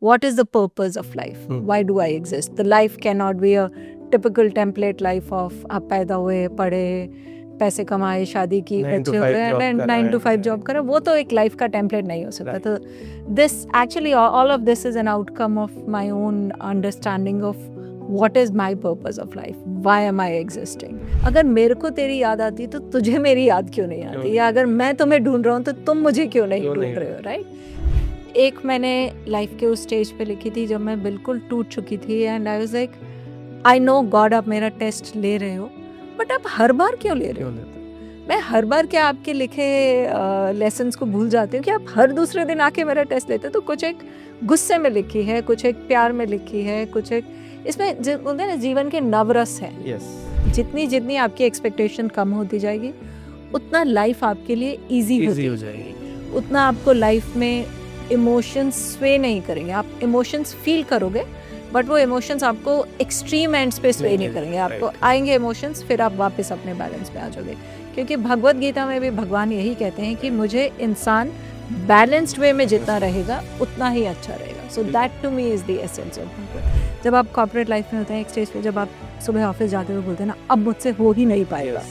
what is the purpose of life? Why do I exist? The life cannot be a typical template life of आप पैदा हुए, पढ़े, पैसे कमाए, शादी की, बच्चे हुए, 9 to 5 जॉब करा, वो तो एक लाइफ का टेम्पलेट नहीं हो सकता. तो this actually all of this is an outcome of my own understanding of what is my purpose of life, why am I existing. अगर मेरे को तेरी याद आती तो तुझे मेरी याद क्यों नहीं आती, या अगर मैं तुम्हें ढूंढ रहा हूँ तो तुम मुझे क्यों नहीं ढूंढ रहे हो, राइट. एक मैंने लाइफ के उस स्टेज पे लिखी थी जब मैं बिल्कुल टूट चुकी थी, and I was like, I know God आप मेरा टेस्ट ले रहे हो, बट आप हर बार क्यों ले रहे हो. मैं हर बार क्या आपके लिखे लेसन्स को भूल जाती हूँ कि आप हर दूसरे दिन आके मेरा टेस्ट लेते हो. तो कुछ एक गुस्से में लिखी है, कुछ एक प्यार में लिखी है, कुछ एक इसमें बोलते हैं ना जीवन के नवरस है. जितनी जितनी आपकी एक्सपेक्टेशन कम होती जाएगी उतना लाइफ आपके लिए इजी हो जाएगी, उतना आपको लाइफ में इमोशंस स्वे नहीं करेंगे. आप इमोशंस फील करोगे बट वो इमोशंस आपको एक्सट्रीम एंड्स पे स्वे नहीं करेंगे. आपको आएंगे इमोशंस, फिर आप वापस अपने बैलेंस पे आ जाओगे. क्योंकि भगवत गीता में भी भगवान यही कहते हैं कि मुझे इंसान बैलेंस्ड वे में जितना रहेगा उतना ही अच्छा रहेगा. So that to me is the essence of Bhagwat. जब आप कॉर्पोरेट लाइफ में होते हैं एक स्टेज पे, जब आप सुबह ऑफिस जाते हुए बोलते हैं ना अब मुझसे हो ही नहीं पाएगा,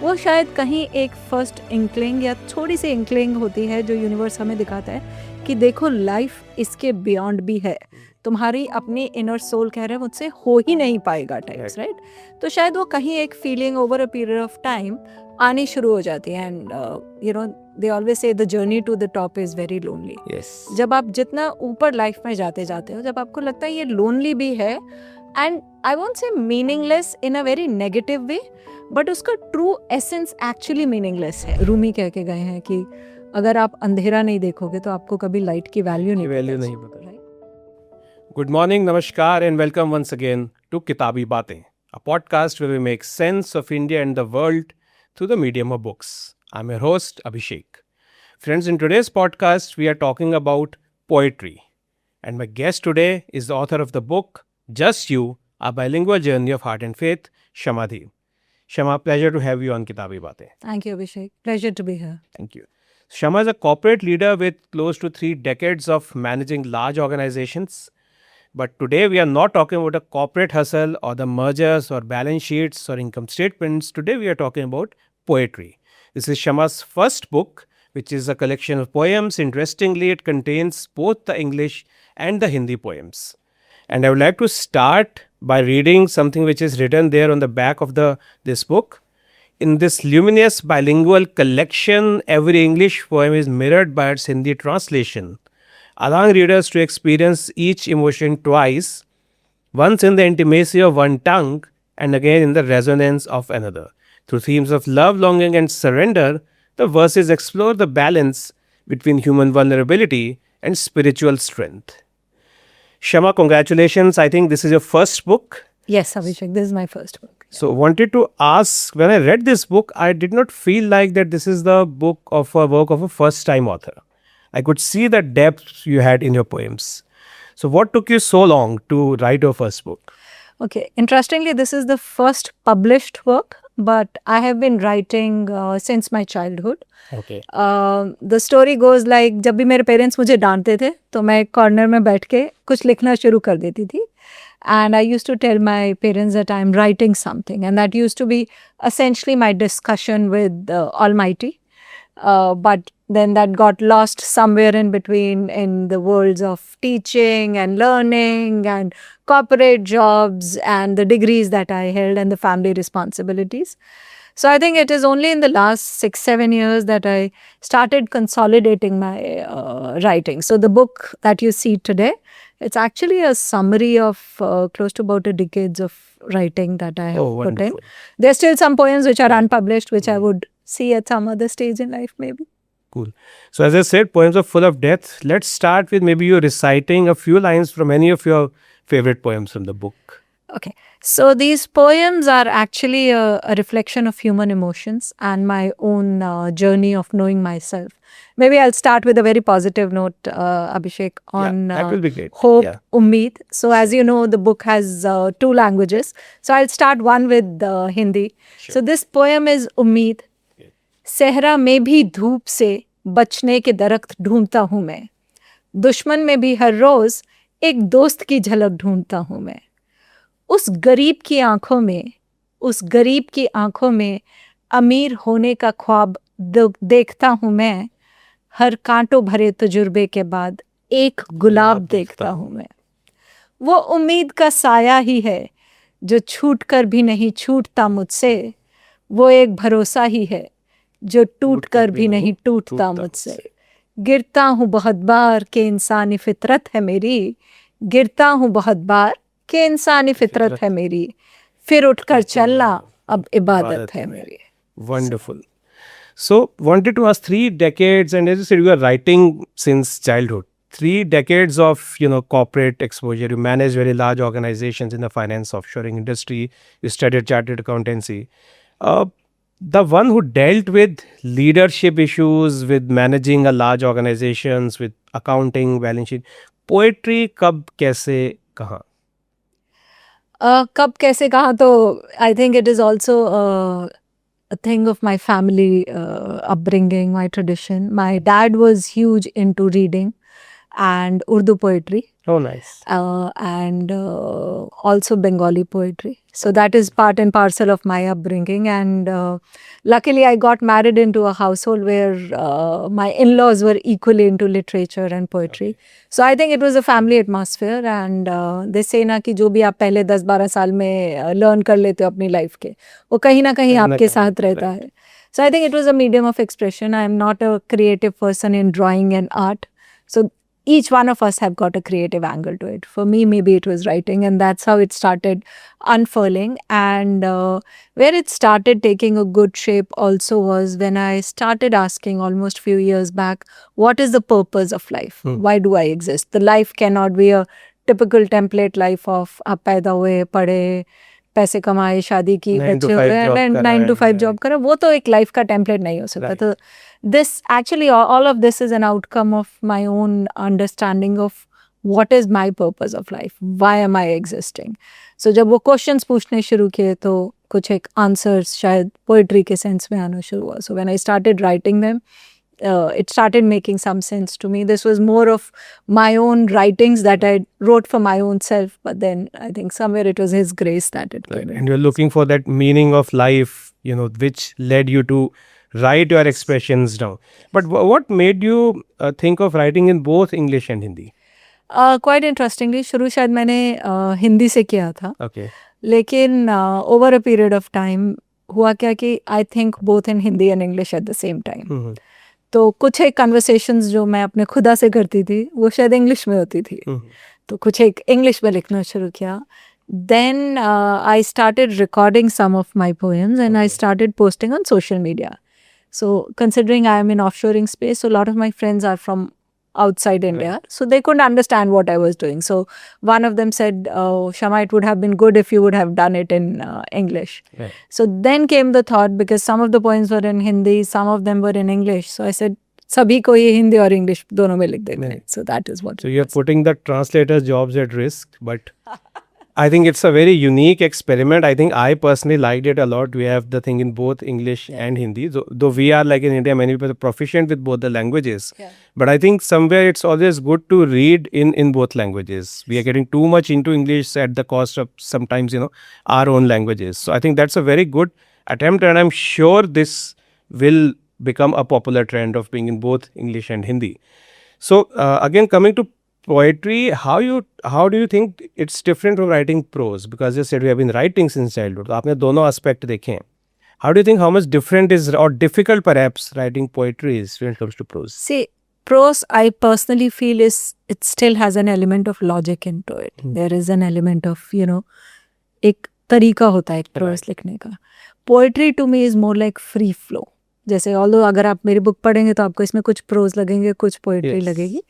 वो शायद कहीं एक फर्स्ट इंक्लिंग या थोड़ी सी इंक्लिंग होती है जो यूनिवर्स हमें दिखाता है कि देखो लाइफ इसके बियॉन्ड भी है. तुम्हारी अपनी इनर सोल कह रहे हैं मुझसे हो ही नहीं पाएगा टाइप्स, राइट. तो शायद वो कहीं एक feeling over a period of time आनी शुरू हो जाती है. And you know they always say the journey to the top is very lonely. जब आप जितना ऊपर लाइफ में जाते जाते हो, जब आपको लगता है ये लोनली भी है, and I won't say meaningless in a very negative way, but उसका ट्रू एसेंस एक्चुअली मीनिंगलेस है. रूमी कह के गए हैं कि अगर आप अंधेरा नहीं देखोगे तो आपको कभी लाइट की वैल्यू नहीं पता. Good morning, namaskar, and welcome once again to Kitabi Baatein, a podcast where we make sense of India and the world through the medium of books. I'm your host, Abhishek. Friends, in today's podcast, we are talking about poetry. And my guest today is the author of the book, Just You, A Bilingual Journey of Heart and Faith, Shama Deeb. Shama, pleasure to have you on Kitabi Baatein. Thank you, Abhishek. Pleasure to be here. Thank you. Shama is a corporate leader with close to 3 decades of managing large organizations. But today we are not talking about a corporate hustle or the mergers or balance sheets or income statements. Today we are talking about poetry. This is Shama's first book, which is a collection of poems. Interestingly, it contains both the English and the Hindi poems. And I would like to start by reading something which is written there on the back of this book. In this luminous bilingual collection, every English poem is mirrored by its Hindi translation, allowing readers to experience each emotion twice, once in the intimacy of one tongue and again in the resonance of another. Through themes of love, longing and surrender, the verses explore the balance between human vulnerability and spiritual strength. Shama, congratulations. I think this is your first book. Yes, Abhishek, this is my first book. So wanted to ask, when I read this book, I did not feel like that this is the work of a first-time author. I could see the depth you had in your poems. So what took you so long to write your first book? Okay, interestingly, this is the first published work, but I have been writing since my childhood. Okay. The story goes like, जब भी मेरे parents मुझे डांटते थे तो मैं एक corner में बैठ के कुछ लिखना शुरू कर देती थी. And I used to tell my parents that I'm writing something, and that used to be essentially my discussion with Almighty. But then that got lost somewhere in between in the worlds of teaching and learning and corporate jobs and the degrees that I held and the family responsibilities. So I think it is only in the last 6-7 years that I started consolidating my writing. So the book that you see today, it's actually a summary of close to about a decades of writing that I have put in. There are still some poems which are unpublished, which I would see at some other stage in life maybe. Cool. So as I said, poems are full of depth. Let's start with maybe you reciting a few lines from any of your favorite poems from the book. Okay. So these poems are actually a reflection of human emotions and my own journey of knowing myself. Maybe I'll start with a very positive note, Abhishek, on that will be great. Hope, Ummeed. So as you know, the book has 2 languages. So I'll start one with Hindi. Sure. So this poem is Ummeed. सहरा में भी धूप से बचने के दरख्त ढूंढता हूँ मैं, दुश्मन में भी हर रोज एक दोस्त की झलक ढूंढता हूँ मैं, उस गरीब की आंखों में, उस गरीब की आंखों में अमीर होने का ख्वाब देखता हूँ मैं, हर कांटों भरे तजुर्बे के बाद एक गुलाब देखता हूँ मैं। वो उम्मीद का साया ही है जो छूट कर भी नहीं छूटता मुझसे, वो एक भरोसा ही है जो टूट कर भी नहीं टूटता मुझसे। गिरता हूँ बहुत बार कि इंसानी फितरत है मेरी, गिरता हूँ बहुत बार कि इंसानी फितरत है मेरी, फिर उठकर चलना अब इबादत है मेरी। Wonderful. So, wanted to ask 3 decades, and as you said, you are writing since childhood. 3 decades of corporate exposure. You manage very large organizations in the finance offshoring industry. You studied chartered accountancy. Uh, the one who dealt with leadership issues, with managing a large organizations, with accounting, balance sheet, poetry कब कैसे कहाँ? कब कैसे कहा तो I think it is also a thing of my family upbringing, my tradition. My dad was huge into reading and Urdu poetry. Oh, nice. And also Bengali poetry. So that is part and parcel of my upbringing. And luckily, I got married into a household where my in-laws were equally into literature and poetry. So I think it was a family atmosphere. And they say ना कि जो भी आप पहले 10-12 साल में learn कर लेते हो अपनी life के, वो कहीं ना कहीं आपके साथ रहता है. So I think it was a medium of expression. I am not a creative person in drawing and art. So each one of us have got a creative angle to it. For me, maybe it was writing, and that's how it started unfurling. And where it started taking a good shape also was when I started asking almost few years back, what is the purpose of life? Why do I exist? The life cannot be a typical template life of आप पैदा हुए, पढ़े, पैसे कमाए, शादी की, बच्चे हुए, 9 to 5 जॉब करा, वो तो एक लाइफ का टेम्पलेट नहीं हो सकता. तो this actually all of this is an outcome of my own understanding of what is my purpose of life, why am I existing. So जब वो questions पूछने शुरू किए तो कुछ एक answers शायद poetry के sense में आना शुरू हुआ. So when I started writing them, it started making some sense to me. This was more of my own writings that I wrote for my own self, but then I think somewhere it was His grace that it came. And you're looking for that meaning of life, which led you to write your expressions down. But what made you think of writing in both English and Hindi? Quite interestingly, शुरू शायद मैंने हिंदी से किया था. Okay. लेकिन over a period of time हुआ क्या कि I think both in Hindi and English at the same time. तो कुछ एक कन्वर्सेशंस जो मैं अपने खुदा से करती थी वो शायद इंग्लिश में होती थी. तो कुछ एक इंग्लिश में लिखना शुरू किया. Then I started recording some of my poems and I started posting on social media. So considering I am in offshoring space, so a lot of my friends are from outside India. So they couldn't understand what I was doing. So one of them said, oh, Shama, it would have been good if you would have done it in English. Right. So then came the thought, because some of the poems were in Hindi, some of them were in English. So I said, सभी को ये हिंदी और English दोनों में लिख देते हैं. So that is what. So you're putting the translators' jobs at risk, but I think it's a very unique experiment. I think I personally liked it a lot. We have the thing in both English and Hindi. So, though we are like in India, many people are proficient with both the languages. Yeah. But I think somewhere it's always good to read in both languages. We are getting too much into English at the cost of sometimes, our own languages. So I think that's a very good attempt, and I'm sure this will become a popular trend of being in both English and Hindi. So again, coming to poetry, how do you think it's different from writing prose? Because you said we have been writing since childhood. आपने दोनों aspect देखे हैं. How do you think how much different is or difficult perhaps writing poetry is when it comes to prose? See, prose I personally feel it still has an element of logic into it. There is an element of एक तरीका होता है एक prose लिखने का. Poetry to me is more like free flow. जैसे although अगर आप मेरी बुक पढ़ेंगे तो आपको इसमें कुछ प्रोज लगेंगे, कुछ पोएट्री लगेगी,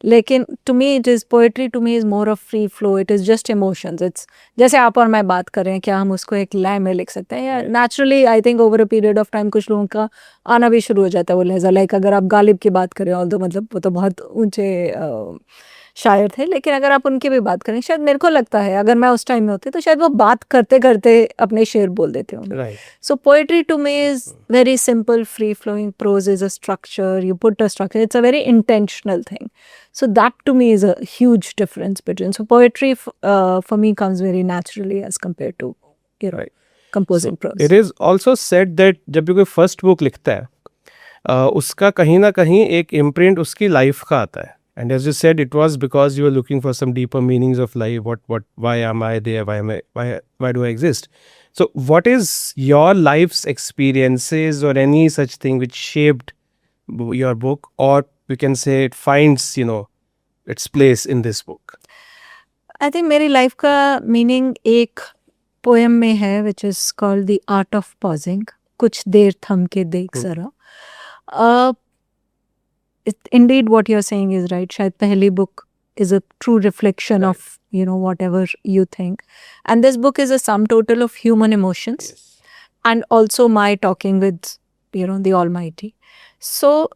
लेकिन to me it is poetry to me is more of free flow. It is just emotions. It's जैसे आप और मैं बात कर रहे हैं, क्या हम उसको एक लय में लिख सकते हैं, या naturally I think over a period of time कुछ लोगों का आना भी शुरू हो जाता है वो लहजा. लाइक अगर आप गालिब की बात करें, ऑल्दो मतलब वो तो बहुत ऊंचे शायर थे, लेकिन अगर आप उनकी भी बात करें, शायद मेरे को लगता है अगर मैं उस टाइम में होती तो शायद वो बात करते करते अपने शेर बोल देते होंगे. So poetry to me is very simple, free flowing. Prose is a structure, you put a structure, it's a very intentional thing. So that to me is a huge difference between. So poetry for me comes very naturally as compared to, Right. composing prose. It is also said that जब भी कोई first book लिखता है उसका कहीं ना कहीं एक इम्प्रिंट उसकी लाइफ का आता है. And as you said, it was because you were looking for some deeper meanings of life. Why am I there? Why do I exist? So, what is your life's experiences or any such thing which shaped your book, or we can say it finds, its place in this book? I think मेरी life का meaning एक poem में है which is called the art of pausing. कुछ देर थम के देख जरा. Indeed what you're saying is right. शायद पहली book is a true reflection of whatever you think, and this book is a sum total of human emotions and also my talking with the Almighty. So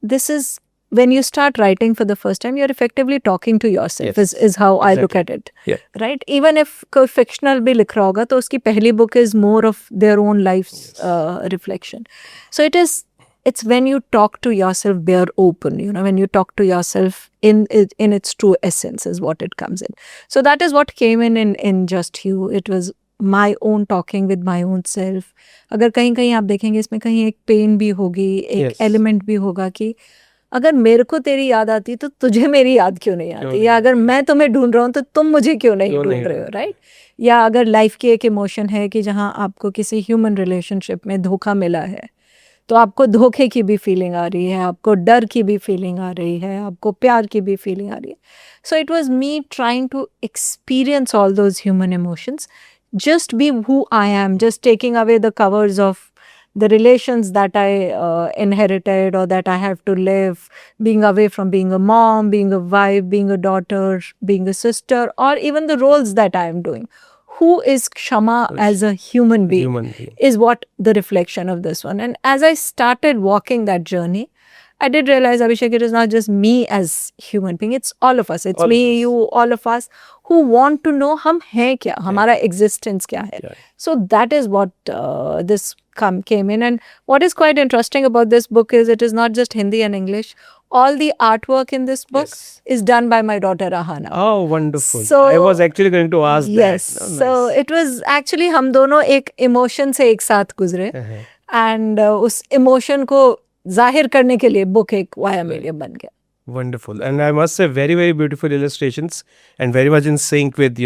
this is when you start writing for the first time, you're effectively talking to yourself. Is how I look at it. Right? Even if कोई fictional भी लिख रहा होगा तो उसकी पहली book is more of their own life's reflection. So it's when you talk to yourself bare open, when you talk to yourself in its true essence is what it comes in. So that is what came in Just You. It was my own talking with my own self. अगर कहीं कहीं आप देखेंगे इसमें कहीं एक pen भी होगी, एक एलिमेंट भी होगा कि अगर मेरे को तेरी याद आती तो तुझे मेरी याद क्यों नहीं आती, या अगर मैं तुम्हें ढूंढ रहा हूँ तो तुम मुझे क्यों नहीं ढूंढ रहे हो. राइट? या अगर लाइफ की एक इमोशन है कि जहाँ आपको किसी ह्यूमन रिलेशनशिप में धोखा मिला है तो आपको धोखे की भी फीलिंग आ रही है, आपको डर की भी फीलिंग आ रही है, आपको प्यार की भी फीलिंग आ रही है. So it was me trying to experience all those human emotions, just be who I am, just taking away the covers of the relations that I inherited or that I have to live, being away from being a mom, being a wife, being a daughter, being a sister, or even the roles that I am doing. Who is Kshama as a human being is what the reflection of this one. And as I started walking that journey, I did realize, Abhishek, it is not just me as human being, it's all of us. It's all me, you, all of us who want to know हम हैं क्या, हमारा existence क्या है. So that is what this came in. And what is quite interesting about this book is it is not just Hindi and English. All the artwork in this book is done by my daughter Ahana. Oh, wonderful. So, I was actually going to ask that. Yes. Oh, nice. So it was actually हम दोनों एक emotion से एक साथ गुजरे. And उस emotion को जाहिर करने के लिए book एक via medium बन गया. Wonderful. And I must say very, very beautiful illustrations and very much in sync with,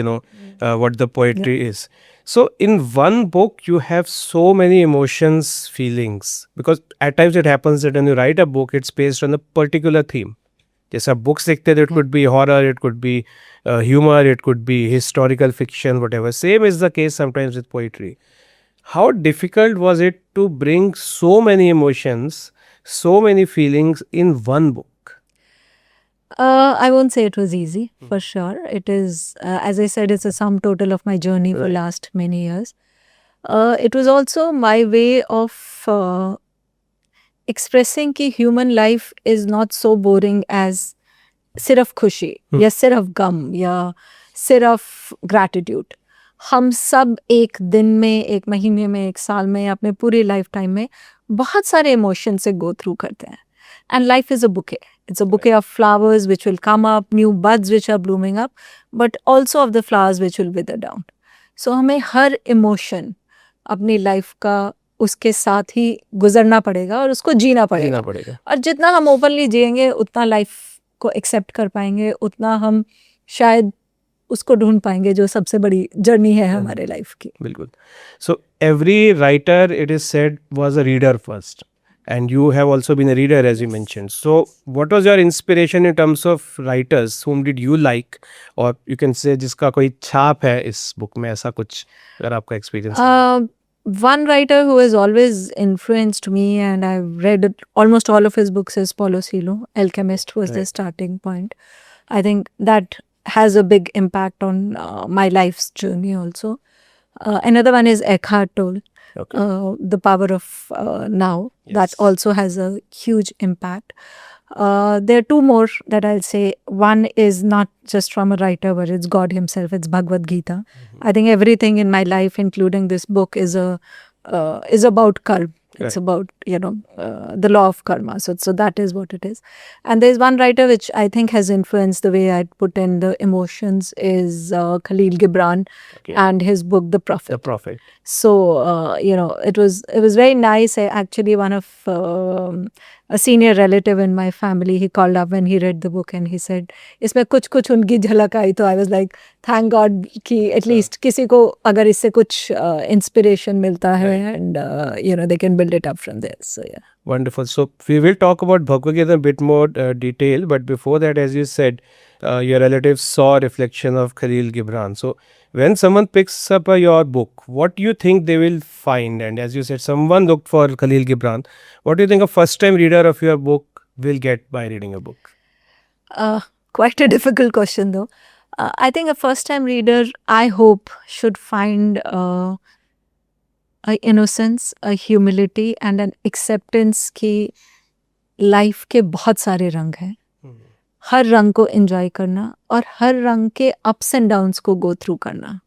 what the poetry is. So in one book, you have so many emotions, feelings, because at times it happens that when you write a book, it's based on a particular theme. जैसा books लिखते हैं, it could be horror, it could be humor, it could be historical fiction, whatever. Same is the case sometimes with poetry. How difficult was it to bring so many emotions, so many feelings in one book? I won't say it was easy, for sure. It is, as I said, it's a sum total of my journey for last many years. It was also my way of expressing कि human life is not so boring as सिर्फ खुशी या सिर्फ गम या सिर्फ gratitude. हम सब एक दिन में, एक महीने में, एक साल में, अपने पूरी लाइफ टाइम में बहुत सारे इमोशन से गो थ्रू करते हैं. And life is a bouquet. It's a bouquet of flowers which will come up, new buds which are blooming up, but also of the flowers which will wither down. So हमें हर emotion अपनी life का उसके साथ ही गुजरना पड़ेगा और उसको जीना पड़ेगा. और जितना हम ओपनली जिएंगे उतना लाइफ को एक्सेप्ट कर पाएंगे, उतना हम शायद उसको ढूंढ पाएंगे जो सबसे बड़ी जर्नी है हमारे लाइफ की. बिल्कुल. So every writer, it is said, was a reader first. And you have also been a reader, as you mentioned. So what was your inspiration in terms of writers? Whom did you like? Or you can say जिसका कोई छाप है इस book में, ऐसा कुछ अगर आपका experience. One writer who has always influenced me, and I've read almost all of his books, is Paulo Coelho. Alchemist was the starting point. I think that has a big impact on my life's journey also. Another one is Eckhart Tolle. The Power of Now. That also has a huge impact. There are two more that I'll say. One is not just from a writer, but it's God himself. It's Bhagavad Gita. I think everything in my life, including this book, is about karma. It's about, the law of karma. So that is what it is. And there's one writer which I think has influenced the way I put in the emotions is Khalil Gibran and his book, The Prophet. The Prophet. So, it was very nice. Actually, one of a senior relative in my family, he called up when he read the book and he said, इसमें कुछ उनकी झलक आई. तो I was like, thank God कि at least किसी को अगर इससे कुछ inspiration मिलता है and, they can build it up from there. So, yeah. Wonderful. So we will talk about Bhagavad Gita in a bit more detail. But before that, as you said, your relatives saw a reflection of Khalil Gibran. So when someone picks up your book, what do you think they will find? And as you said, someone looked for Khalil Gibran. What do you think a first-time reader of your book will get by reading a book? Quite a difficult question, though. I think a first-time reader, I hope, should find a innocence, a humility and an acceptance कि life के बहुत सारे रंग हैं. हर रंग को enjoy करना और हर रंग के अप्स एंड डाउन्स को गो थ्रू करना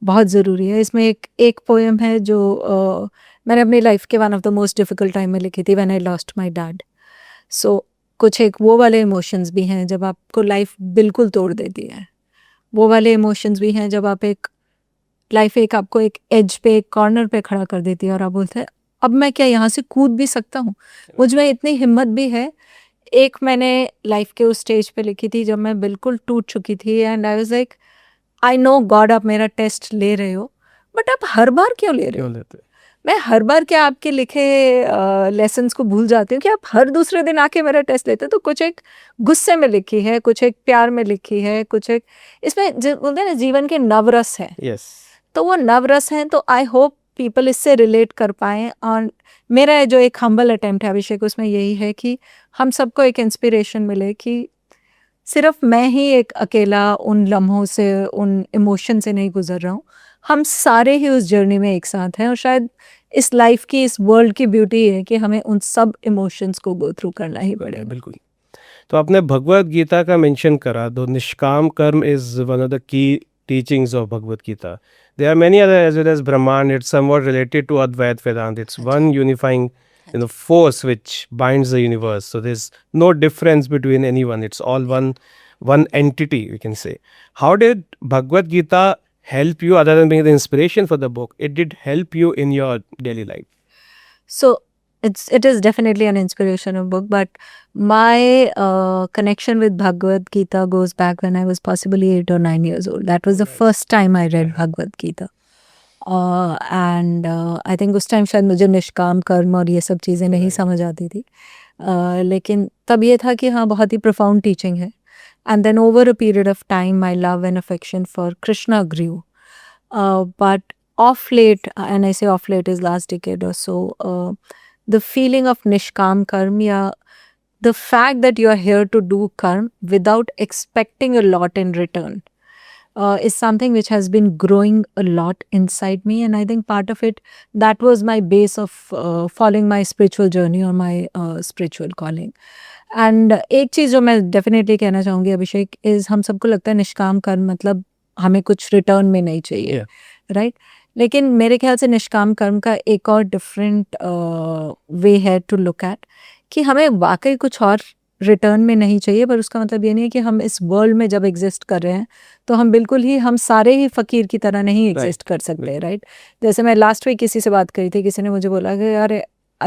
बहुत ज़रूरी है. इसमें एक पोएम है जो मैंने अपनी लाइफ के one of the most difficult time में लिखी थी, when I lost my dad. So कुछ एक वो वाले इमोशंस भी हैं जब आपको लाइफ बिल्कुल तोड़ देती है. वो वाले इमोशंस भी हैं जब आप लाइफ आपको एक एज पे, एक कॉर्नर पे खड़ा कर देती है और आप बोलते हैं अब मैं क्या यहाँ से कूद भी सकता हूँ. मुझ में इतनी हिम्मत भी है. एक मैंने लाइफ के उस स्टेज पे लिखी थी जब मैं बिल्कुल टूट चुकी थी and I was like, I know God आप मेरा टेस्ट ले रहे हो, बट आप हर बार क्यों ले रहे हो? मैं हर बार क्या आपके लिखे लेसन्स को भूल जाती हूँ कि आप हर दूसरे दिन आके मेरा टेस्ट लेते हो. तो कुछ एक गुस्से में लिखी है, कुछ एक प्यार में लिखी है, कुछ एक इसमें बोलते हैं ना जीवन के नवरस है. Yes. तो वो नवरस हैं. तो आई होप पीपल इससे रिलेट कर पाएँ. और मेरा जो एक हम्बल अटेम्प्ट है अभिषेक, उसमें यही है कि हम सबको एक इंस्पिरेशन मिले कि सिर्फ मैं ही एक अकेला उन लम्हों से, उन इमोशन से नहीं गुजर रहा हूँ. हम सारे ही उस जर्नी में एक साथ हैं और शायद इस लाइफ की, इस वर्ल्ड की ब्यूटी है कि हमें उन सब इमोशंस को गो थ्रू करना ही पड़ेगा. बिल्कुल. तो आपने भगवद गीता का मेंशन करा. तो निष्काम कर्म is one of the key teachings of Bhagavad Gita. There are many other as well as Brahman. It's somewhat related to Advaita Vedanta. It's one unifying force which binds the universe. So there's no difference between anyone. It's all one entity, we can say. How did Bhagavad Gita help you, other than being the inspiration for the book? It did help you in your daily life. So it is definitely an inspirational book, but my connection with Bhagavad Gita goes back when I was possibly 8 or 9 years old. That was the first time I read Bhagavad Gita. And I think उस time शायद मुझे निष्काम कर्म और ये सब चीज़ें नहीं समझ आती थी. लेकिन तब ये था कि हाँ बहुत ही profound teaching है. And then over a period of time, my love and affection for Krishna grew. But off late, and I say off late is last decade or so, the feeling of nishkam karma, ya the fact that you are here to do karma without expecting a lot in return, is something which has been growing a lot inside me. And I think part of it, that was my base of following my spiritual journey or my spiritual calling. And एक चीज़ जो मैं definitely कहना चाहूँगी अभिषेक is, हम सबको लगता है निष्काम कर्म मतलब हमें कुछ रिटर्न में नहीं चाहिए, राइट? लेकिन मेरे ख्याल से निष्काम कर्म का एक और डिफरेंट वे है टू लुक एट कि हमें वाकई कुछ और रिटर्न में नहीं चाहिए. पर उसका मतलब ये नहीं है कि हम इस वर्ल्ड में जब एग्जिस्ट कर रहे हैं तो हम बिल्कुल ही, हम सारे ही फ़कीर की तरह नहीं एग्जिस्ट कर सकते, राइट? जैसे मैं लास्ट वीक किसी से बात करी थी, किसी ने मुझे बोला कि यार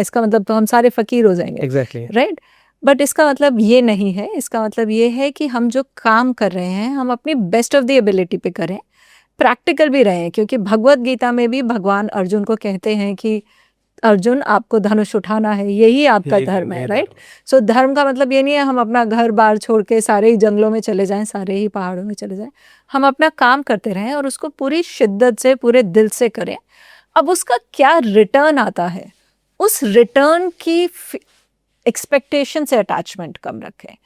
इसका मतलब तो हम सारे फ़कीर हो जाएंगे, एग्जैक्टली, राइट? बट इसका मतलब ये नहीं है. इसका मतलब ये है कि हम जो काम कर रहे हैं हम अपनी बेस्ट ऑफ द एबिलिटी पे करें, प्रैक्टिकल भी रहें. क्योंकि भगवत गीता में भी भगवान अर्जुन को कहते हैं कि अर्जुन आपको धनुष उठाना है, यही आपका धर्म है, राइट? सो धर्म का मतलब ये नहीं है हम अपना घर बार छोड़ के सारे ही जंगलों में चले जाएं, सारे ही पहाड़ों में चले जाएं. हम अपना काम करते रहें और उसको पूरी शिद्दत से, पूरे दिल से करें. अब उसका क्या रिटर्न आता है, उस रिटर्न की एक्सपेक्टेशन से अटैचमेंट कम रखें.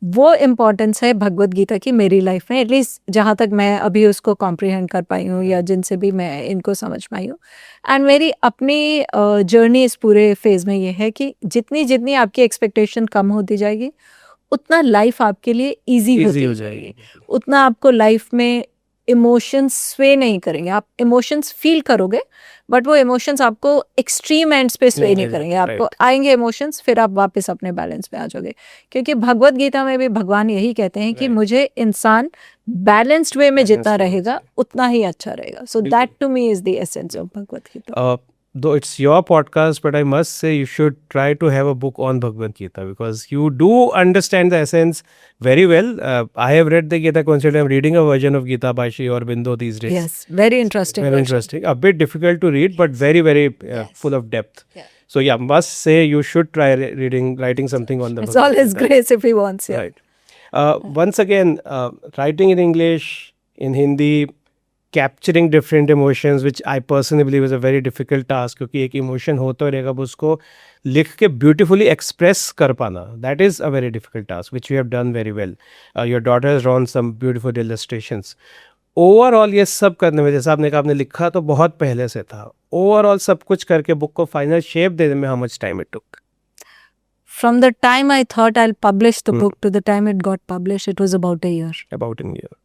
वो इम्पॉर्टेंस है भगवत गीता की मेरी लाइफ में, एटलीस्ट जहाँ तक मैं अभी उसको कॉम्प्रिहेंड कर पाई हूँ या जिनसे भी मैं इनको समझ पाई हूँ. एंड मेरी अपनी जर्नी इस पूरे फेज़ में ये है कि जितनी आपकी एक्सपेक्टेशन कम होती जाएगी उतना लाइफ आपके लिए ईजी हो जाएगी, उतना आपको लाइफ में इमोशंस स्वे नहीं करेंगे, आप इमोशंस फील करोगे बट वो इमोशंस आपको एक्सट्रीम एंड्स पे स्वे नहीं करेंगे, आपको आएंगे इमोशंस, फिर आप वापस अपने बैलेंस पे आ जाओगे। क्योंकि भगवत गीता में भी भगवान यही कहते हैं कि मुझे इंसान बैलेंस्ड वे में जितना रहेगा उतना ही अच्छा रहेगा। So that to me is the essence of Bhagavad Gita. Though it's your podcast, but I must say you should try to have a book on Bhagavad Gita because you do understand the essence very well. I have read the Gita constantly. I'm reading a version of Gita by Sri Aurobindo these days. Yes, very interesting. Very interesting. A bit difficult to read, but very, very full of depth. Yeah. So yeah, must say you should try writing something on the It's all his grace if he wants. Yeah. Right. Once again, writing in English, in Hindi, capturing different emotions which I personally believe is a very difficult task, क्योंकि एक emotion होता रहेगा अब उसको लिख के beautifully express कर पाना, that is a very difficult task which you have done very well. Your daughter has drawn some beautiful illustrations. Overall ये सब करने में, जैसा आपने कहा आपने लिखा तो बहुत पहले से था, ओवरऑल सब कुछ करके बुक को फाइनल शेप देने में how much time it took? From the time I thought I'll publish the book to the time it got published, it was about a year. About a year.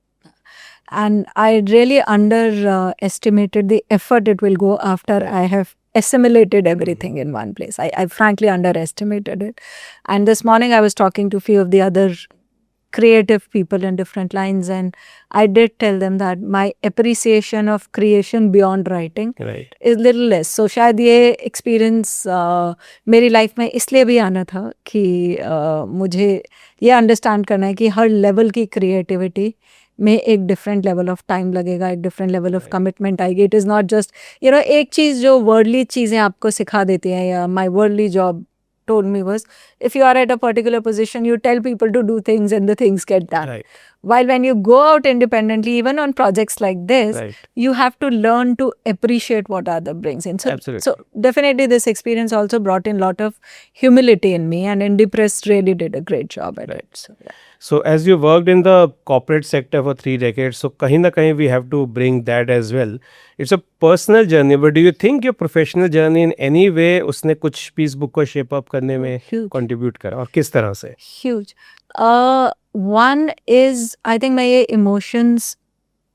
And I really underestimated the effort it will go after I have assimilated everything in one place. I frankly underestimated it. And this morning I was talking to a few of the other creative people in different lines, and I did tell them that my appreciation of creation beyond writing is little less. So शायद ये experience मेरी life में इसलिए भी आना था कि मुझे ये अंडरस्टैंड करना है कि हर लेवल की क्रिएटिविटी में एक डिफरेंट लेवल ऑफ टाइम लगेगा, एक डिफरेंट लेवल ऑफ कमिटमेंट आएगी। इट इज़ नॉट जस्ट एक चीज़ जो वर्ल्डली चीज़ें आपको सिखा देती हैं, या my worldly job told me was, if you are at a particular position, you tell people to do things and the things get done. Right. While when you go out independently, even on projects like this, you have to learn to appreciate what other brings in. So definitely this experience also brought in a lot of humility in me, and IndiePress really did a great job at it. So as you worked in the corporate sector for 3 decades, so kahin na kahin we have to bring that as well. It's a personal journey, but do you think your professional journey in any way उसने कुछ piece book को shape up करने में contribute करा, और किस तरह से? Huge. One is, I think मैं ये emotions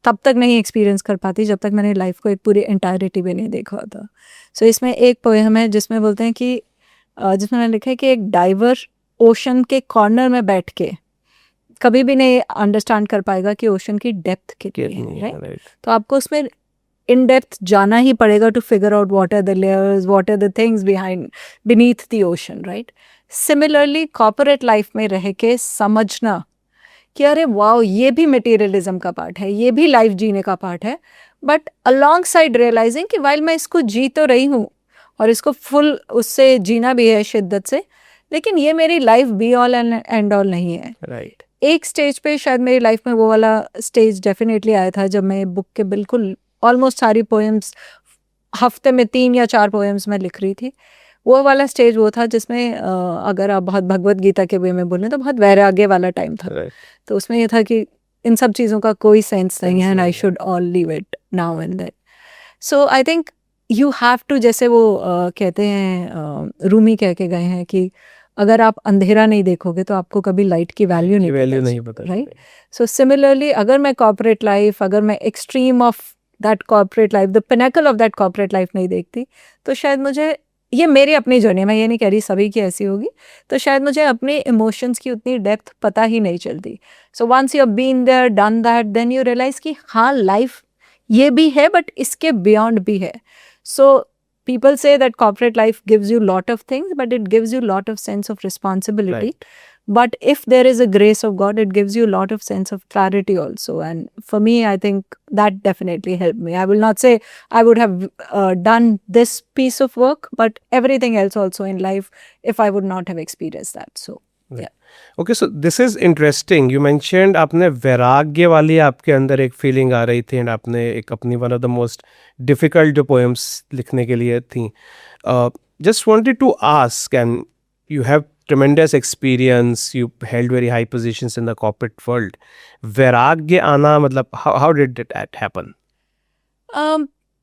तब तक नहीं एक्सपीरियंस कर पाती जब तक मैंने लाइफ को एक पूरी एंटायरिटी में नहीं देखा होता। सो इसमें एक पोएम है जिसमें बोलते हैं कि जिसमें मैंने लिखा है कि एक डाइवर ओशन के कॉर्नर में बैठ के कभी भी नहीं अंडरस्टैंड कर पाएगा कि ओशन की डेप्थ कितनी है, राइट? तो आपको उसमें इन डेप्थ जाना ही पड़ेगा to figure out what are the layers, what are the things beneath the ocean, right? Similarly corporate life में रह के समझना कि अरे वाओ, ये भी मटेरियलिज्म का पार्ट है, ये भी लाइफ जीने का पार्ट है, बट अलॉन्ग साइड रियलाइजिंग कि वाइल मैं इसको जी तो रही हूँ और इसको फुल उससे जीना भी है शिद्दत से, लेकिन ये मेरी life be all and all नहीं है, राइट? एक स्टेज पे शायद मेरी लाइफ में वो वाला स्टेज डेफिनेटली आया था जब मैं बुक के बिल्कुल ऑलमोस्ट सारी पोएम्स, हफ्ते में 3 या 4 पोएम्स मैं लिख रही थी। वो वाला स्टेज वो था जिसमें अगर आप बहुत भगवत गीता के वे में बोलें तो बहुत वैराग्य वाला टाइम था। तो उसमें ये था कि इन सब चीज़ों का कोई सेंस नहीं है, and I should all leave it now and then. So I think you have to, जैसे वो कहते हैं, रूमी कह के गए हैं कि अगर आप अंधेरा नहीं देखोगे तो आपको कभी लाइट की वैल्यू नहीं पता, राइट? सो सिमिलरली अगर मैं कॉर्पोरेट लाइफ, अगर मैं extreme of that corporate life, the pinnacle of that corporate life नहीं देखती, तो शायद मुझे, ये मेरी अपनी जर्नी, मैं ये नहीं कह रही सभी की ऐसी होगी, तो शायद मुझे अपने इमोशंस की उतनी डेप्थ पता ही नहीं चलती। So once you have been there, done that, then you realise कि हाँ, लाइफ ये भी है बट इसके बियॉन्ड भी है। सो people say that corporate life gives you lot of things, but it gives you lot of sense of responsibility. Right. But if there is a grace of God, it gives you lot of sense of clarity also. And for me, I think that definitely helped me. I will not say I would have done this piece of work, but everything else also in life, if I would not have experienced that. So, yeah. Okay, so this is interesting. You mentioned आपने वैराग्य वाली आपके अंदर एक feeling आ रही थी, and आपने एक अपनी one of the most difficult जो पोएम्स लिखने के लिए थी। Just wanted to ask, and you have tremendous experience, you held very high positions in the corporate world, वैराग्य आना मतलब हाउ डिड दैट हैपन?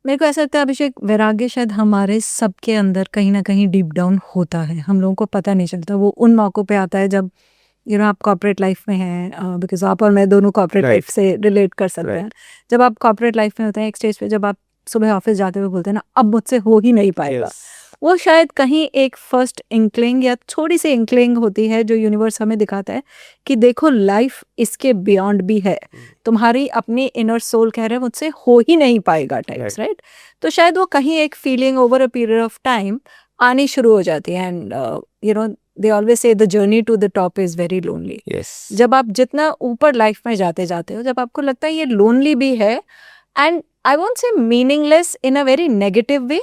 मेरे को ऐसा लगता है अभिषेक, वैराग्य शायद हमारे सबके अंदर कहीं ना कहीं डीप डाउन होता है, हम लोगों को पता नहीं चलता। वो उन मौक़ों पे आता है जब यू नो आप कॉर्पोरेट लाइफ में हैं, बिकॉज आप और मैं दोनों कॉर्पोरेट Right. लाइफ से रिलेट कर सकते हैं. Right. जब आप कॉर्पोरेट लाइफ में होते हैं एक स्टेज पे, जब आप सुबह ऑफिस जाते हुए बोलते हैं ना अब मुझसे हो ही नहीं पाएगा, Yes. वो शायद कहीं एक फर्स्ट इंक्लिंग या थोड़ी सी इंक्लिंग होती है जो यूनिवर्स हमें दिखाता है कि देखो लाइफ इसके बियॉन्ड भी है. तुम्हारी अपनी इनर सोल कह रहे हैं मुझसे हो ही नहीं पाएगा टाइप्स, Right. राइट. तो शायद वो कहीं एक feeling over a period of time आनी शुरू हो जाती है. And you know they always say the journey to the top is very lonely. Yes. जब आप जितना ऊपर लाइफ में जाते जाते हो, जब आपको लगता है ये लोनली भी है, and I won't say meaningless in a very negative way,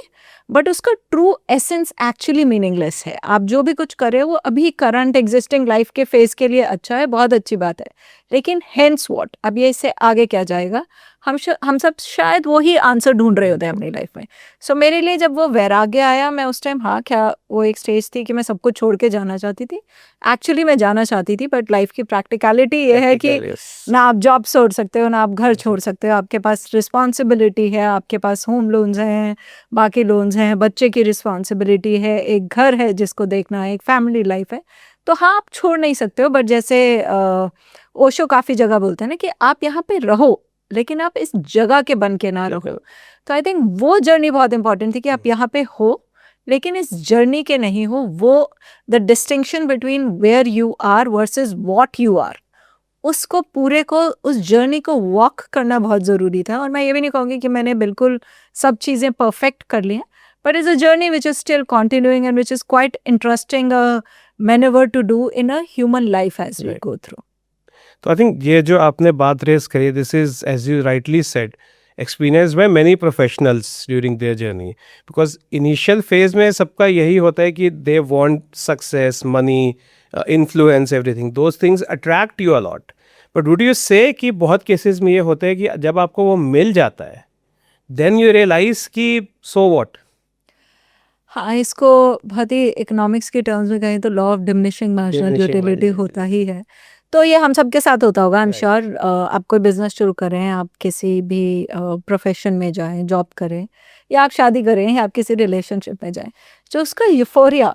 but उसका ट्रू एसेंस एक्चुअली मीनिंगलेस है. आप जो भी कुछ कर रहे हो वो अभी करंट एग्जिस्टिंग लाइफ के फेज के लिए अच्छा है, बहुत अच्छी बात है, लेकिन हेंस व्हाट, अब ये इससे आगे क्या जाएगा, हम सब शायद वही आंसर ढूंढ रहे होते हैं अपनी लाइफ में. सो मेरे लिए जब वो वैराग्य आया, मैं उस टाइम, हाँ क्या वो एक स्टेज थी कि मैं सब कुछ छोड़ के जाना चाहती थी. एक्चुअली मैं जाना चाहती थी, बट लाइफ की प्रैक्टिकलिटी ये है कि Yes. ना आप जॉब छोड़ सकते हो, ना आप घर छोड़ सकते हो, आपके पास रिस्पॉन्सिबिलिटी है, आपके पास होम लोन्स हैं, बाकी लोन्स हैं, बच्चे की रिस्पॉन्सिबिलिटी है, एक घर है जिसको देखना है, एक फैमिली लाइफ है. तो हाँ आप छोड़ नहीं सकते हो, बट जैसे ओशो काफ़ी जगह बोलते हैं ना कि आप यहाँ पे रहो लेकिन आप इस जगह के बन के ना रहो. तो आई थिंक वो जर्नी बहुत इंपॉर्टेंट थी कि आप यहाँ पे हो लेकिन इस जर्नी के नहीं हो. वो the distinction between where you are versus what you are, उसको पूरे को, उस जर्नी को वॉक करना बहुत ज़रूरी था. और मैं ये भी नहीं कहूँगी कि मैंने बिल्कुल सब चीज़ें परफेक्ट कर ली हैं, but is a journey which is still continuing and which is quite interesting manoeuvre to do in a human life as we Right. Go through. तो आई थिंक ये जो आपने बात रेस करी, this is as you rightly said experience by many professionals during their journey. Because initial phase में सबका यही होता है कि they want success, money, influence, everything, those things attract you a lot. But would you से कि बहुत केसेस में ये होता है कि जब आपको वो मिल जाता है देन यू रियलाइज कि सो व्हाट. हाँ, इसको बहुत ही इकोनॉमिक्स के टर्म्स में कहें तो law of diminishing marginal Diminishing utility marginal होता ही है. तो ये हम सबके साथ होता होगा, आई एम Right. श्योर. आप कोई बिजनेस शुरू करें, आप किसी भी प्रोफेशन में जाएं, जॉब करें, या आप शादी करें, या आप किसी रिलेशनशिप में जाएं, जो उसका यूफोरिया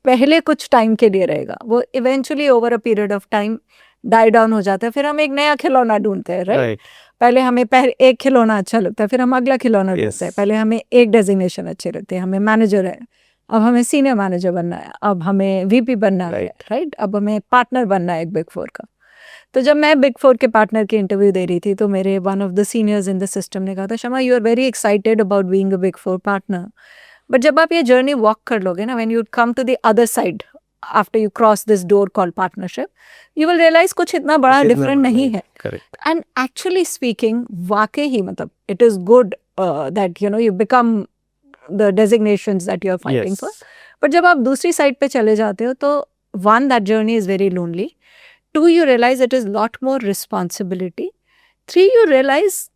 पहले कुछ टाइम के लिए रहेगा, वो eventually over a period of time die down हो जाता है. फिर हम एक नया खिलौना ढूंढते हैं, राइट. Right. पहले हमें एक खिलौना अच्छा लगता है, फिर हम अगला खिलौना Yes. ढूंढते हैं. पहले हमें एक डेजिग्नेशन अच्छे लगते हैं, हमें मैनेजर है, अब हमें सीनियर मैनेजर बनना है, अब हमें वीपी बनना है, Right. राइट. अब हमें पार्टनर बनना है एक बिग फोर का. तो जब मैं बिग फोर के पार्टनर की इंटरव्यू दे रही थी, तो मेरे one of the seniors in the system ने कहा था, Shama you are very excited about being a big four partner, but जब आप ये जर्नी वॉक कर लोगे ना, when you come to the other side after you cross this door called partnership, you will realise कुछ इतना बड़ा डिफरेंट नहीं है. Correct. एंड एक्चुअली स्पीकिंग वाकई ही मतलब it is good that you know you become the designations that you are fighting for. Yes. But जब आप दूसरी साइड पे चले जाते हो तो one, that journey is very lonely. Two, you realise it is lot more responsibility. Three, you realise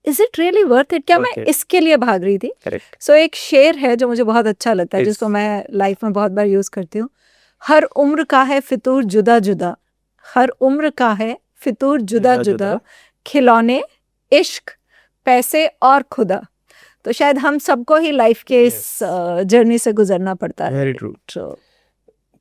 is it really worth it, क्या मैं Okay. इसके लिए भाग रही थी. Correct. सो एक शेर है जो मुझे बहुत अच्छा लगता है, Yes. जिसको मैं लाइफ में बहुत बार यूज करती हूँ. हर उम्र का है फितूर जुदा जुदा, हर उम्र का है फितूर जुदा जुदा, खिलौने, इश्क, पैसे और खुदा. तो शायद हम सबको ही लाइफ के इस जर्नी से गुजरना पड़ता है. Very true. So,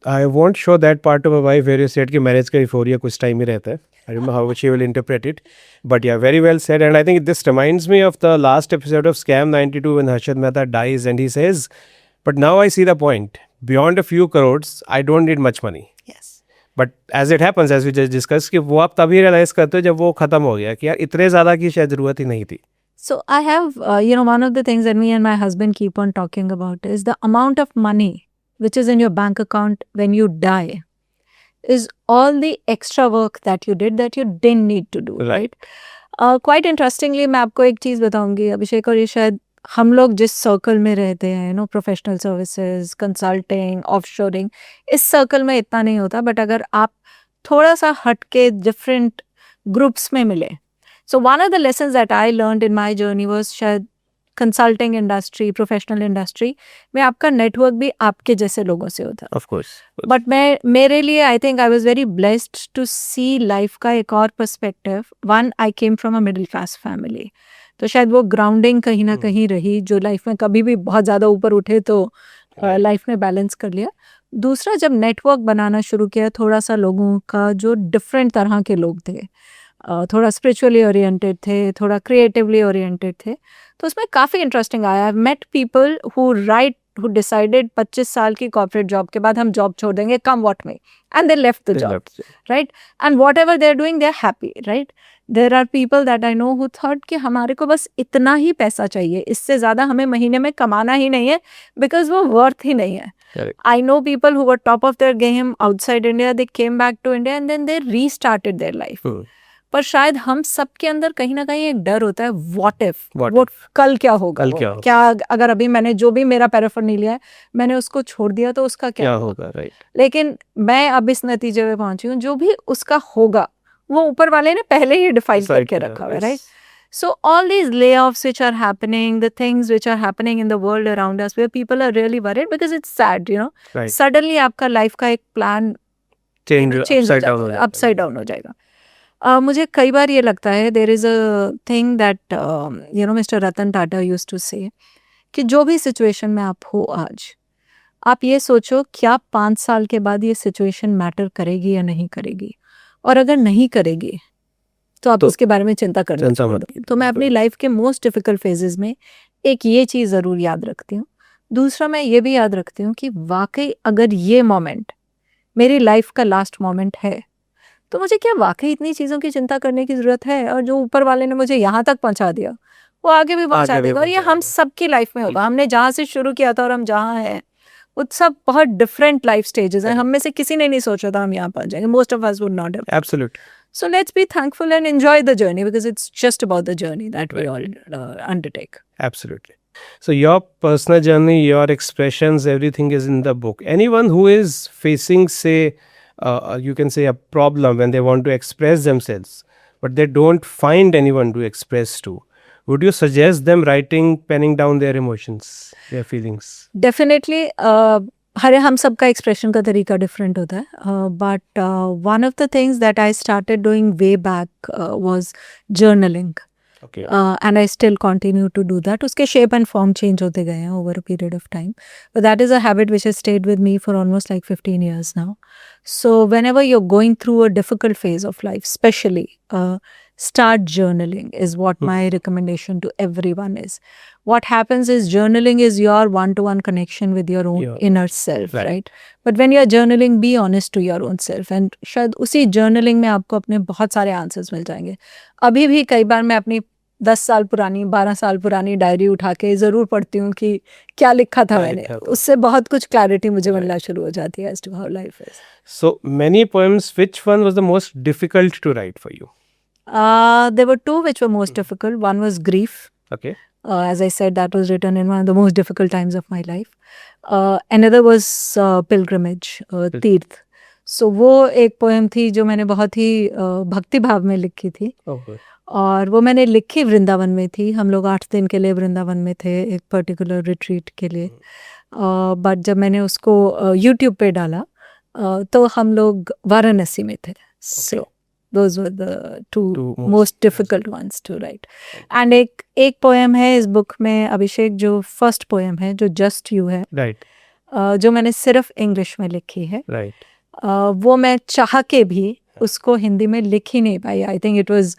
I won't show that part to my wife where you said कि marriage का euphoria कुछ time ही रहता है. I don't know how she will interpret it. But yeah, very well said. And I think this reminds me of the last episode of Scam 92 when Harshad Mehta dies and he says, but now I see the point. Beyond a few crores, I don't need much money. yes. But as it happens, as we just discussed, कि वो आप तभी realize करते हो जब वो खत्म हो गया कि यार इतने ज़्यादा की शायद ज़रूरत ही नहीं थी. So I have, one of the things that me and my husband keep on talking about is the amount of money which is in your bank account when you die is all the extra work that you did that you didn't need to do, right? Quite interestingly, मैं आपको एक चीज़ बताऊंगी अभिषेक, और ये शायद हम लोग जिस सर्कल में रहते हैं, प्रोफेशनल सर्विसेज, कंसल्टिंग, ऑफशोरिंग, इस सर्कल में इतना नहीं होता. बट अगर आप थोड़ा सा हट के डिफरेंट ग्रुप्स में मिले, so one of the lessons that I learned in my journey was शायद कंसल्टिंग इंडस्ट्री, प्रोफेशनल इंडस्ट्री में आपका नेटवर्क भी आपके जैसे लोगों से होता है. Of course. बट मेरे लिए I think I was very blessed to see life का एक और perspective. One, I came from a middle class family, तो शायद वो ग्राउंडिंग कहीं ना कहीं रही, जो लाइफ में कभी भी बहुत ज़्यादा ऊपर उठे तो लाइफ में बैलेंस कर लिया. दूसरा, जब नेटवर्क बनाना शुरू किया थोड़ा सा लोगों का जो डिफरेंट तरह के लोग थे, थोड़ा स्पिरिचुअली ओरिएंटेड थे, थोड़ा क्रिएटिवली ओरिएंटेड थे, तो उसमें काफ़ी इंटरेस्टिंग आया। I met people who decided 25 साल की कॉर्पोरेट जॉब के बाद हम जॉब छोड़ देंगे, come what may, and they left the job, right, and whatever they are doing they are happy, right. There are people that I know who thought कि हमारे को बस इतना ही पैसा चाहिए, इससे ज़्यादा हमें महीने में कमाना ही नहीं है, बिकॉज वो वर्थ ही नहीं है। I know people who were top of their game outside India, they came back to India and then they restarted their life. पर शायद हम सबके अंदर कहीं ना कहीं एक डर होता है, what if, वो कल क्या होगा, क्या अगर अभी मैंने जो भी मेरा पैराफर्नीलिया है मैंने उसको छोड़ दिया तो उसका क्या होगा, राइट। लेकिन मैं अब इस नतीजे पे पहुंची हूँ, जो भी उसका होगा वो ऊपर वाले ने पहले ही डिफाइन करके रखा हुआ है, right. So all these layoffs which are happening, the things which are happening in the world around us, where people are really worried because it's sad, you know. Right. Suddenly आपका life का एक plan change upside down हो जाएगा। मुझे कई बार ये लगता है, there is a thing that you know Mr. Ratan Tata used to say कि जो भी situation में आप हो आज, आप ये सोचो क्या 5 साल के बाद ये situation matter करेगी या नहीं करेगी, और अगर नहीं करेगी तो आप उसके बारे में चिंता करना छोड़ दो। तो मैं अपनी लाइफ के मोस्ट डिफिकल्ट फेजेस में एक ये चीज़ ज़रूर याद रखती हूँ। दूसरा, मैं ये भी याद रखती हूँ कि वाकई अगर ये मोमेंट मेरी लाइफ का लास्ट मोमेंट है तो मुझे क्या वाकई इतनी चीज़ों की चिंता करने की ज़रूरत है, और जो ऊपर वाले ने मुझे यहाँ तक पहुँचा दिया वो आगे भी पहुँचा देगा, और ये हम सबकी लाइफ में होगा। हमने जहाँ से शुरू किया था और हम जहाँ हैं वो सब बहुत डिफरेंट लाइफ स्टेजेस हैं। हम में से किसी ने नहीं सोचा था हम यहाँ पहुँच जाएंगे, most of us would not have. Absolutely. So let's be thankful and enjoy the journey, because it's just about the journey that we all undertake. Absolutely. So your personal journey, your expressions, everything is in the book. Anyone who is facing, say, you can say a problem when they want to express themselves, but they don't find anyone to express to, would you suggest them writing, penning down their emotions, their feelings? Definitely. हर हम सब का expression का तरीका different होता है, but one of the things that I started doing way back was journaling, and I still continue to do that. उसके shape and form change होते गए हैं over a period of time, but that is a habit which has stayed with me for almost like 15 years now. So whenever you're going through a difficult phase of life, especially start journaling is what my recommendation to everyone is. What happens is journaling is your one-to-one connection with your own inner self, right? But when you're journaling, be honest to your own self, and शायद उसी journaling में आपको अपने बहुत सारे answers मिल जाएंगे। अभी भी कई बार मैं अपनी 10 साल पुरानी 12 साल पुरानी डायरी उठा के ज़रूर पढ़ती हूँ कि क्या लिखा था मैंने, उससे बहुत कुछ क्लैरिटी मुझे मिलना शुरू हो जाती है as to how life is. So many poems, which one was the most difficult to write for you? There were two which were most difficult. One was Grief. Okay. As I said, that was written in one of the most difficult times of my life. Another was Pilgrimage, तीर्थ. So वो एक poem थी जो मैंने बहुत ही भक्ति भाव में लिखी थी, और वो मैंने लिखी वृंदावन में थी। हम लोग 8 दिन के लिए वृंदावन में थे एक पर्टिकुलर रिट्रीट के लिए, बट जब मैंने उसको यूट्यूब पे डाला तो हम लोग वाराणसी में थे। So those were the two most difficult ones to write. And एक पोएम है इस बुक में अभिषेक, जो फर्स्ट पोएम है, जो जस्ट यू है, right. जो मैंने सिर्फ इंग्लिश में लिखी है, right. वो मैं चाह के भी उसको हिंदी में लिख ही नहीं पाई. I think it was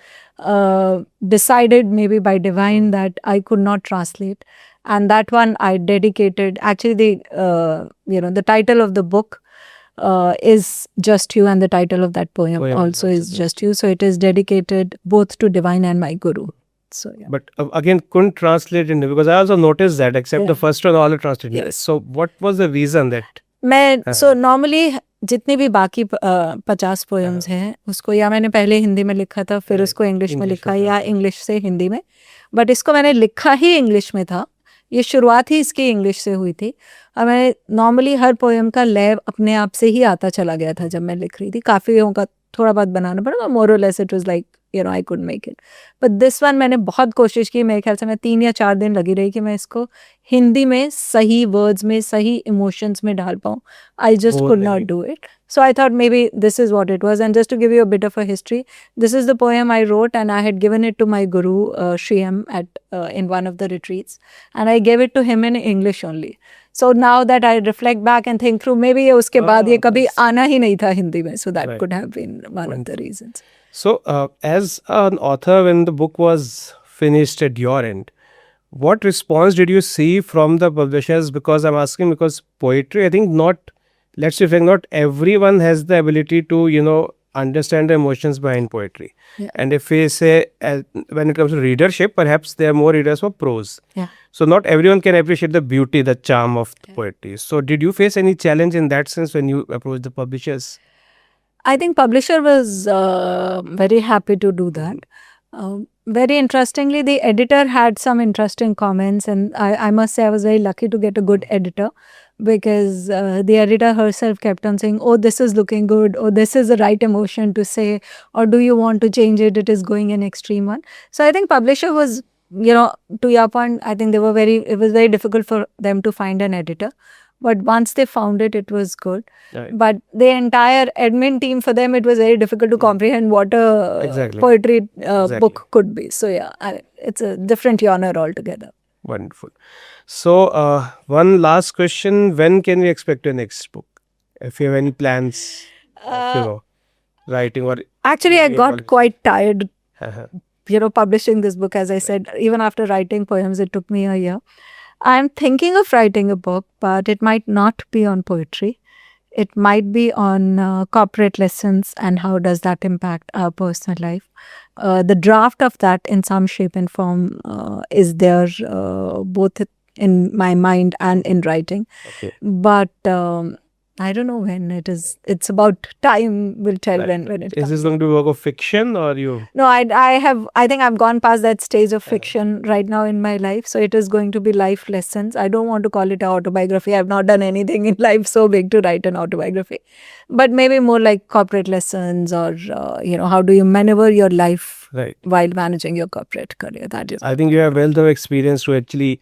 decided maybe by divine that I could not translate, and that one I dedicated. Actually, the title of the book is Just You, and the title of that poem also is Just You. So it is dedicated both to divine and my guru. So yeah. But again, couldn't translate in, because I also noticed that except the first one, all are translated. Yes. So what was the reason that? So normally जितनी भी बाकी 50 poems हैं उसको या मैंने पहले हिंदी में लिखा था, फिर उसको इंग्लिश में लिखा, या इंग्लिश से हिंदी में, बट इसको मैंने लिखा ही इंग्लिश में था. ये शुरुआत ही इसकी इंग्लिश से हुई थी, और मैं नॉर्मली हर पोएम का लय अपने आप से ही आता चला गया था जब मैं लिख रही थी. काफ़ियों का थोड़ा बहुत बनाना पड़ा, मोर और less it was like I could make it. But this one मैंने बहुत कोशिश की. मेरे ख्याल से मैं 3 या 4 दिन लगी रही कि मैं इसको हिंदी में सही वर्ड्स में सही इमोशंस में डाल पाऊँ. I just could not do it. So I thought maybe this is what it was. And just to give you a bit of a history, this is the poem I wrote, and I had given it to my guru Sri M in one of the retreats, and I gave it to him in English only. So now that I reflect back and think through, maybe ये उसके बाद ये कभी nice. आना ही नहीं था हिंदी में. So that Right. could have been one of the reasons. So, as an author, when the book was finished at your end, what response did you see from the publishers? Because I'm asking because poetry, I think let's say not everyone has the ability to, understand the emotions behind poetry. Yeah. And if we say, when it comes to readership, perhaps there are more readers for prose. Yeah. So not everyone can appreciate the beauty, the charm of the poetry. So did you face any challenge in that sense when you approached the publishers? I think publisher was very happy to do that. Very interestingly, the editor had some interesting comments, and I must say I was very lucky to get a good editor, because the editor herself kept on saying, oh, this is looking good, or this is the right emotion to say, or do you want to change it, it is going an extreme one. So I think publisher was, to your point, I think it was very difficult for them to find an editor. But once they found it, it was good. Right. But the entire admin team, for them, it was very difficult to comprehend what a Exactly. poetry Exactly. book could be. So yeah, it's a different genre altogether. Wonderful. So, one last question. When can we expect your next book? If you have any plans of, writing or... Actually, I got quite tired, Uh-huh. publishing this book. As I said, even after writing poems, it took me a year. I'm thinking of writing a book, but it might not be on poetry. It might be on corporate lessons and how does that impact our personal life. The draft of that in some shape and form is there both in my mind and in writing. Okay. But I don't know when it is. It's about time will tell Right. when it Is comes. this going to be work of fiction or you... No, I think I've gone past that stage of fiction right now in my life. So it is going to be life lessons. I don't want to call it an autobiography. I've not done anything in life so big to write an autobiography. But maybe more like corporate lessons, or, how do you maneuver your life Right. while managing your corporate career. That is. I think you have wealth of experience to actually,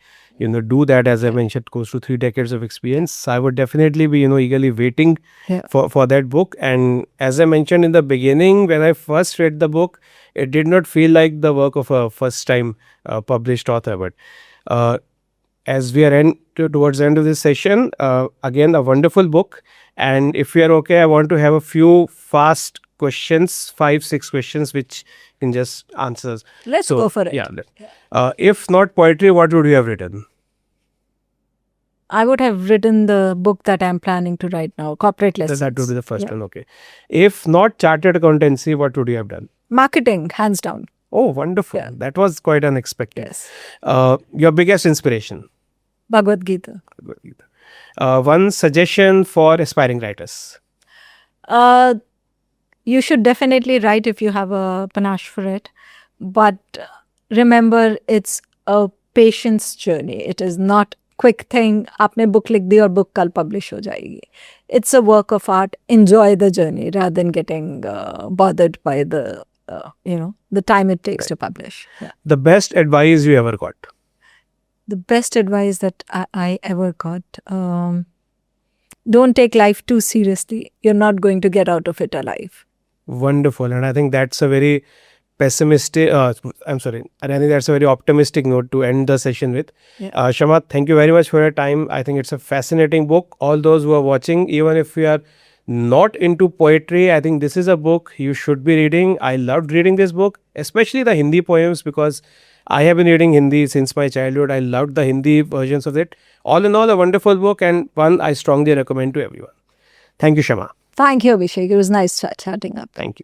do that. As I mentioned, close to 3 decades of experience. I would definitely be, eagerly waiting Yeah. for that book. And as I mentioned in the beginning, when I first read the book, it did not feel like the work of a first-time published author. But as we are towards the end of this session, again, a wonderful book. And if we are okay, I want to have a few fast questions, 5-6 questions, which can just answer. Let's go for it. Yeah. If not poetry, what would you have written? I would have written the book that I'm planning to write now, Corporate Lessons. That would be the first Yeah. one. Okay. If not chartered accountancy, what would you have done? Marketing, hands down. Oh, wonderful. Yeah. That was quite unexpected. Yes. Your biggest inspiration? Bhagavad Gita. One suggestion for aspiring writers? You should definitely write if you have a panache for it. But remember, it's a patience journey. It is not quick thing. आपने book लिख दी और book कल publish हो जाएगी. It's a work of art. Enjoy the journey rather than getting bothered by the time it takes to publish. Yeah. The best advice you ever got? The best advice that I ever got, don't take life too seriously. You're not going to get out of it alive. Wonderful. And I think that's a very pessimistic, I think that's a very optimistic note to end the session with. Yeah. Shama, thank you very much for your time. I think it's a fascinating book. All those who are watching, even if you are not into poetry, I think this is a book you should be reading. I loved reading this book, especially the Hindi poems, because I have been reading Hindi since my childhood. I loved the Hindi versions of it. All in all, a wonderful book, and one I strongly recommend to everyone. Thank you, Shama. Thank you, Abhishek. It was nice chatting up. Thank you.